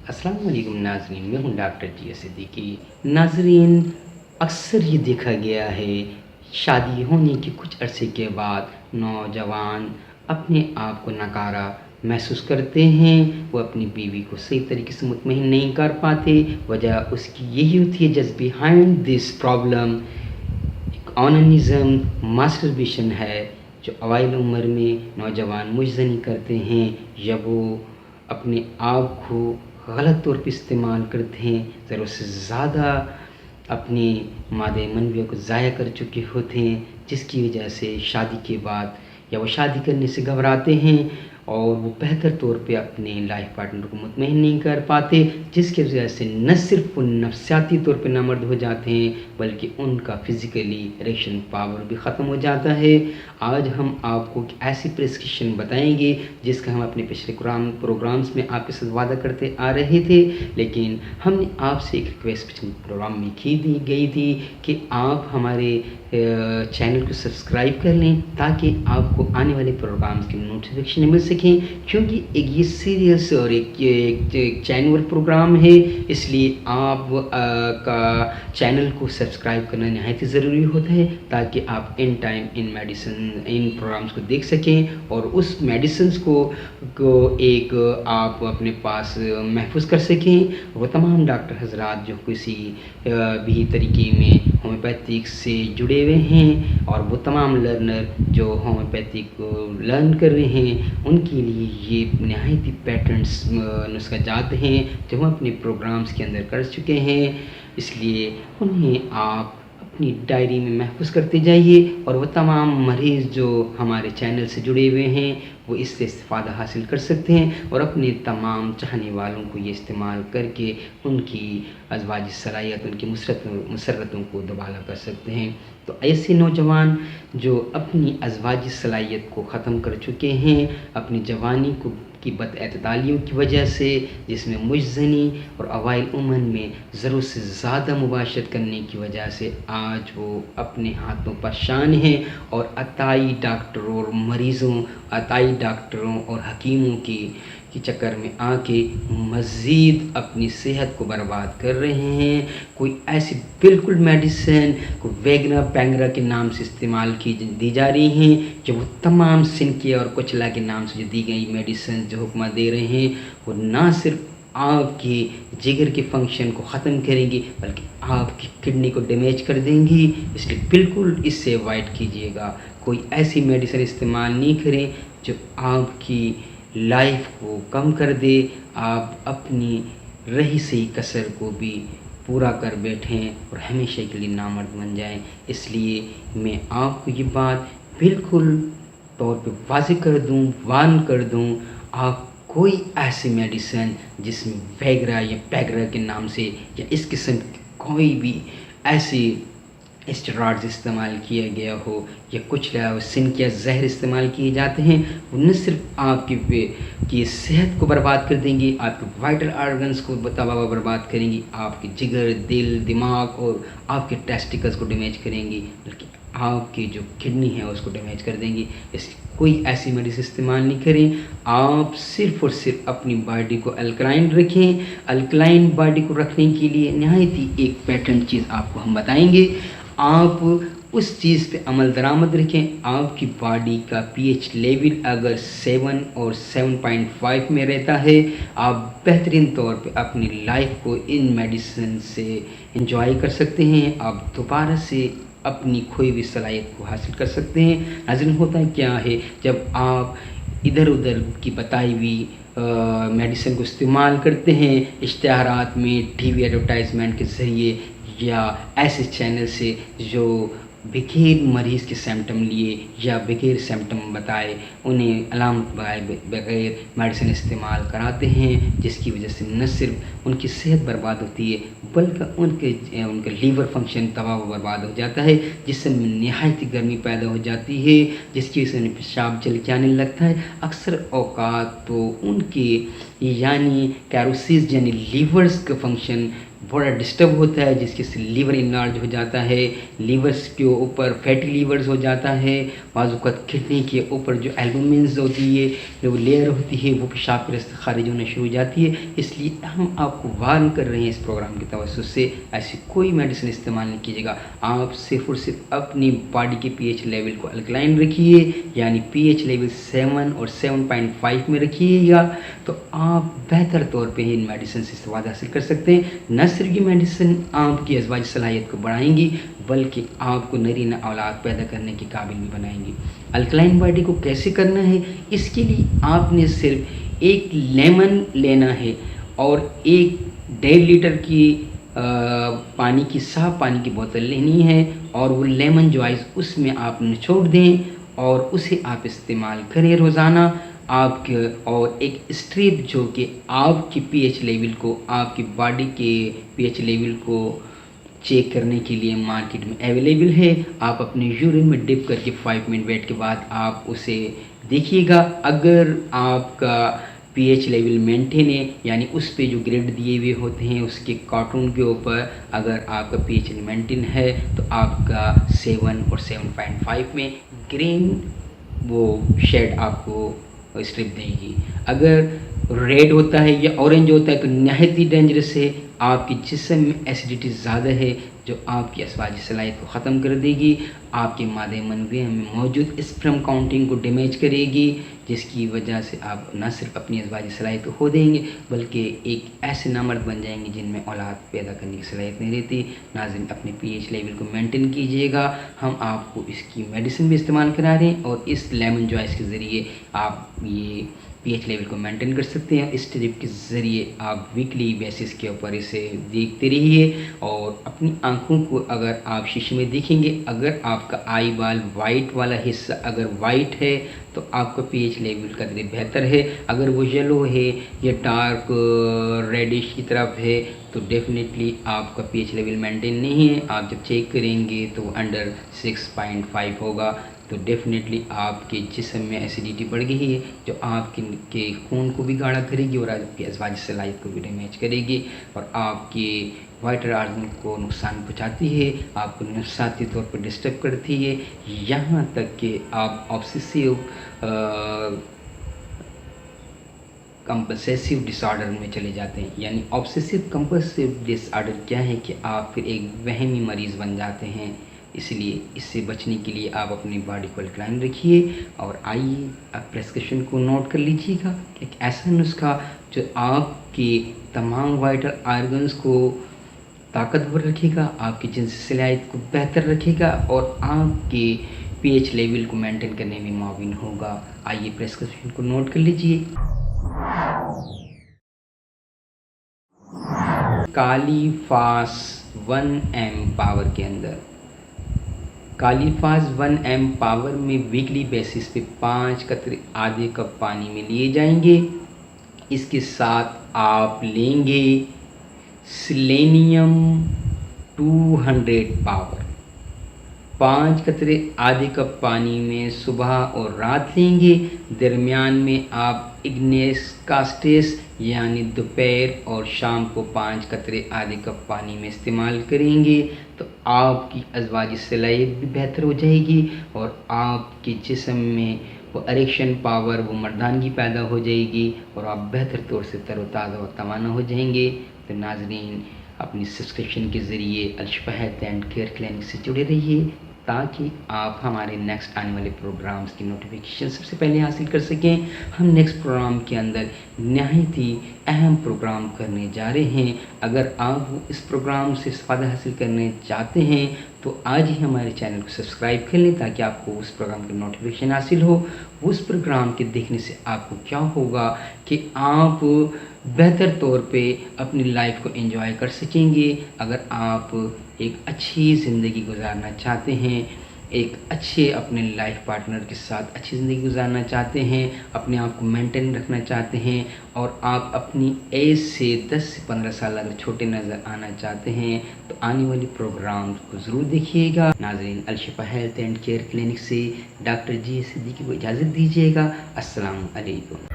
अस्सलाम वालेकुम नाज़रीन, मैं हूँ डॉक्टर जी सिद्दीकी। नाज़रीन, अक्सर ये देखा गया है शादी होने के कुछ अरसे के बाद नौजवान अपने आप को नकारा महसूस करते हैं। वो अपनी बीवी को सही तरीके से मुतमईन नहीं कर पाते। वजह उसकी यही होती है, जस्ट बिहाइंड दिस प्रॉब्लम एक ऑननिज़म मास्टरबेशन है, जो अवाइल उम्र में नौजवान मुजज़नी करते हैं या वो अपने आप को गलत तौर पे इस्तेमाल करते हैं, ज़रूरत से ज़्यादा अपनी मादे मनवियों को ज़ाया कर चुके होते हैं, जिसकी वजह से शादी के बाद या वो शादी करने से घबराते हैं और वो बेहतर तौर पे अपने लाइफ पार्टनर को मुतमईन नहीं कर पाते, जिसकी वजह से न सिर्फ वो नफसियाती तौर पे नामर्द हो जाते हैं, बल्कि उनका फिज़िकली इरेक्शन पावर भी ख़त्म हो जाता है। आज हम आपको एक ऐसी प्रिस्क्रिप्शन बताएंगे जिसका हम अपने पिछले प्रोग्राम्स में आपके साथ वादा करते आ रहे थे, लेकिन हमने आपसे एक रिक्वेस्ट पिछले प्रोग्राम में की दी गई थी कि आप हमारे चैनल को सब्सक्राइब कर लें ताकि आपको आने वाले प्रोग्राम्स की नोटिफिकेशन मिल सकें, क्योंकि एक ये सीरियस और एक चैनल प्रोग्राम है, इसलिए आप का चैनल को सब्सक्राइब करना नहायत ही ज़रूरी होता है ताकि आप इन टाइम इन प्रोग्राम्स को देख सकें और उस मेडिसिन्स को एक आप अपने पास महफूज कर सकें। वो तमाम डॉक्टर हजरात जो किसी भी तरीके में होम्योपैथिक से जुड़े हुए हैं और वो तमाम लर्नर जो होम्योपैथिक को लर्न कर रहे हैं, उनके लिए ये नहायत ही पैटर्न्स नुस्खा जात हैं जो हम अपने प्रोग्राम्स के अंदर कर चुके हैं, इसलिए उन्हें आप अपनी डायरी में महफूज करते जाइए और वो तमाम मरीज़ जो हमारे चैनल से जुड़े हुए हैं वो इससे इस्तिफ़ादा हासिल कर सकते हैं और अपने तमाम चाहने वालों को ये इस्तेमाल करके उनकी अज़वाजी सलाहियत, उनकी मुसर्रतों को दोबाला कर सकते हैं। तो ऐसे नौजवान जो अपनी अज़वाजी सलाहियत को ख़त्म कर चुके हैं अपनी जवानी की बदअतदालियों की वजह से, जिसमें मुजज़नी और अवाइल उम्र में ज़रूरत से ज़्यादा मुबाशरत करने की वजह से आज वो अपने हाथों परेशान हैं और अताई डॉक्टरों और मरीज़ों, अताई डॉक्टरों और हकीमों की चक्कर में आके मज़ीद अपनी सेहत को बर्बाद कर रहे हैं। कोई ऐसी बिल्कुल मेडिसिन को वेगरा पैंगरा के नाम से इस्तेमाल दी जा रही हैं, जो वो तमाम सिनकिया और कुचला के नाम से जो दी गई मेडिसिन जो हुक्म दे रहे हैं, वो ना सिर्फ आपके जिगर के फंक्शन को ख़त्म करेंगी बल्कि आपकी किडनी को डैमेज कर देंगी, इसलिए बिल्कुल इससे अवॉइड कीजिएगा। कोई ऐसी मेडिसिन इस्तेमाल नहीं करें जो आपकी लाइफ को कम कर दे, आप अपनी रही सही कसर को भी पूरा कर बैठें और हमेशा के लिए नामर्द बन जाएं। इसलिए मैं आपको ये बात बिल्कुल तौर पे वाज़ेह कर दूं, वार्न कर दूं, आप कोई ऐसी मेडिसिन जिसमें वैगरा या पैगरा के नाम से या इस किस्म की कोई भी ऐसी स्टेरॉइड्स इस्तेमाल किया गया हो या कुछ सिनक या जहर इस्तेमाल किए जाते हैं, वो न सिर्फ आपकी सेहत को बर्बाद कर देंगी, आपके वाइटल ऑर्गन्स को तबाह बर्बाद करेंगी, आपके जिगर, दिल, दिमाग और आपके टेस्टिकल्स को डैमेज करेंगी, बल्कि आपकी जो किडनी है उसको डैमेज कर देंगी। इसलिए कोई ऐसी मेडिसिन इस्तेमाल नहीं करें। आप सिर्फ़ और सिर्फ अपनी बॉडी को अल्कलाइन रखें। अल्कलाइन बॉडी को रखने के लिए नहायत ही एक पैटर्न चीज़ आपको हम बताएंगे। आप उस चीज़ पे अमल दरामद रखें। आपकी बॉडी का पीएच लेवल अगर 7 और 7.5 में रहता है, आप बेहतरीन तौर पे अपनी लाइफ को इन मेडिसिन से एंजॉय कर सकते हैं। आप दोबारा से अपनी खोई हुई सलाहियत को हासिल कर सकते हैं। नाज़रीन, होता है क्या है, जब आप इधर उधर की बताई हुई मेडिसिन को इस्तेमाल करते हैं इश्तिहारात में, टीवी एडवर्टाइजमेंट के ज़रिए या ऐसे चैनल से जो बग़ैर मरीज़ के सिम्टम लिए या बग़ैर सिम्टम बताए उन्हें अलामत बग़ैर मेडिसिन इस्तेमाल कराते हैं, जिसकी वजह से न सिर्फ उनकी सेहत बर्बाद होती है बल्कि उनके लीवर फंक्शन तबाह व बर्बाद हो जाता है, जिससे नहायत गर्मी पैदा हो जाती है, जिसकी वजह से उन्हें पेशाब जल के आने लगता है। अक्सर औकात तो उनके यानी कैरोसिस यानी लीवर्स का फंक्शन थोड़ा डिस्टर्ब होता है, जिसके से लीवर इनलार्ज हो जाता है, लीवर्स के ऊपर फैटी लीवर्स हो जाता है, बाज़-औक़ात किडनी के ऊपर जो एल्बुमिन्स होती है, जो लेयर होती है, वो पेशाब के रास्ते ख़ारिज होना शुरू हो जाती है। इसलिए हम आपको वार्न कर रहे हैं इस प्रोग्राम की तवज्जुह से, ऐसी कोई मेडिसिन इस्तेमाल नहीं कीजिएगा। आप सिर्फ़ और सिर्फ अपनी बॉडी के पीएच लेवल को अल्कलाइन रखिए, यानी पीएच लेवल 7 और 7.5 में रखिएगा, तो आप बेहतर तौर पे इन मेडिसिन से इस्तेफ़ादा हासिल कर सकते हैं। न सिर्फ ये मेडिसिन आपकी अज़वाजी सलाहियत को बढ़ाएँगी, बल्कि आपको नरीना औलाद पैदा करने के काबिल भी बनाएँगी। अल्कलाइन बॉडी को कैसे करना है, इसके लिए आपने सिर्फ 1 लेमन लेना है और 1 डेढ़ लीटर की पानी की, साफ़ पानी की बोतल लेनी है, और वो लेमन जो आइस उसमें आप निचोड़ दें और उसे आप इस्तेमाल करें रोज़ाना। आपके और एक स्ट्रिप जो कि आपकी पीएच लेवल को, आपकी बॉडी के पीएच लेवल को चेक करने के लिए मार्केट में अवेलेबल है। आप अपने यूरिन में डिप करके 5 मिनट वेट के बाद आप उसे देखिएगा। अगर आपका पीएच लेवल मेंटेन है, यानी उस पे जो ग्रेड दिए हुए होते हैं उसके कार्टून के ऊपर अगर आपका पीएच मेंटेन है, तो आपका 7 और 7.5 में ग्रीन वो शेड आपको स्ट्रिप देगी। अगर रेड होता है या ऑरेंज होता है तो नहायत ही डेंजरस है। आपके जिस्म में एसिडिटी ज़्यादा है, जो आपकी अज़वाजी सलाहियत को ख़त्म कर देगी, आपके मादे मनवी में मौजूद स्पर्म काउंटिंग को डैमेज करेगी, जिसकी वजह से आप न सिर्फ अपनी अज़वाजी सलाहियत को खो देंगे, बल्कि एक ऐसे नामर्द बन जाएंगे जिनमें औलाद पैदा करने की सलाहियत नहीं रहती। नाज़रीन, अपने पीएच लेवल को मेंटेन कीजिएगा। हम आपको इसकी मेडिसिन भी इस्तेमाल करा रहे हैं, और इस लेमन जॉइस के ज़रिए आप ये पीएच लेवल को मेंटेन कर सकते हैं। इस ट्रिप के ज़रिए आप वीकली बेसिस के ऊपर इसे देखते रहिए, और अपनी आँखों को अगर आप शीशे में देखेंगे, अगर आपका आई बाल वाइट वाला हिस्सा अगर वाइट है तो आपका पीएच लेवल कदरे बेहतर है। अगर वो येलो है या डार्क रेडिश की तरफ है तो डेफिनेटली आपका पीएच लेवल मेंटेन नहीं है। आप जब चेक करेंगे तो अंडर 6.5 होगा, तो डेफिनेटली आपके जिस्म में एसिडिटी बढ़ गई है, जो आपके खून को भी गाढ़ा करेगी और आपकी अज़वाजी सलाहियत को भी डैमेज करेगी, और आपके वाइटल आर्गन को नुकसान पहुंचाती है, आपको नफसाती तौर पर डिस्टर्ब करती है, यहाँ तक कि आप ऑब्सेसिव कंपल्सिव डिसऑर्डर में चले जाते हैं। यानी ऑब्सेसिव कंपल्सिव डिसऑर्डर क्या है कि आप फिर एक वहमी मरीज़ बन जाते हैं। इसलिए इससे बचने के लिए आप अपनी बॉडी को अल्कलाइन रखिए, और आइए आप प्रेस्क्रिप्शन को नोट कर लीजिएगा। एक ऐसा नुस्खा जो आपके तमाम वाइटल आर्गन्स को ताकतवर रखेगा, आपकी जिन्सी सलाहियत को बेहतर रखेगा, और आपके पीएच लेवल को मेंटेन करने में मुआविन होगा। आइए प्रेस्क्रिप्शन को नोट कर लीजिए। कालीफास 1 पावर के अंदर, कालीफास 1 पावर में वीकली बेसिस पे 5 कतरे आधे कप पानी में लिए जाएंगे। इसके साथ आप लेंगे सिलेनियम 200 पावर। 5 कतरे आधे कप पानी में सुबह और रात लेंगे। दरमियान में आप इग्नेस कास्टेस यानी दोपहर और शाम को 5 कतरे आधे कप पानी में इस्तेमाल करेंगे, तो आपकी अज़वाजी सलाहियत भी बेहतर हो जाएगी, और आपके जिस्म में वो अरेक्शन पावर, वो मर्दानगी पैदा हो जाएगी, और आप बेहतर तौर से तरोताज़ा और तवाना हो जाएंगे। तो नाज़रीन, अपनी सब्सक्रिप्शन के ज़रिए अल-शिफा हेल्थ एंड केयर क्लिनिक से जुड़े रहिए, ताकि आप हमारे नेक्स्ट आने वाले प्रोग्राम्स की नोटिफिकेशन सबसे पहले हासिल कर सकें। हम नेक्स्ट प्रोग्राम के अंदर नहायत ही अहम प्रोग्राम करने जा रहे हैं। अगर आप इस प्रोग्राम से इस्तेफादा हासिल करने चाहते हैं तो आज ही हमारे चैनल को सब्सक्राइब कर लें, ताकि आपको उस प्रोग्राम की नोटिफिकेशन हासिल हो। उस प्रोग्राम के देखने से आपको क्या होगा कि आप बेहतर तौर पे अपनी लाइफ को एंजॉय कर सकेंगे। अगर आप एक अच्छी ज़िंदगी गुजारना चाहते हैं, एक अच्छे अपने लाइफ पार्टनर के साथ अच्छी ज़िंदगी गुजारना चाहते हैं, अपने आप को मेंटेन रखना चाहते हैं, और आप अपनी एज से 10 से 15 साल अगर छोटे नज़र आना चाहते हैं, तो आने वाली प्रोग्राम को ज़रूर देखिएगा। नाज़रीन, अल-शिफा हेल्थ एंड केयर क्लिनिक से डॉक्टर जी सिद्दीकी को इजाज़त दीजिएगा। अस्सलाम वालेकुम।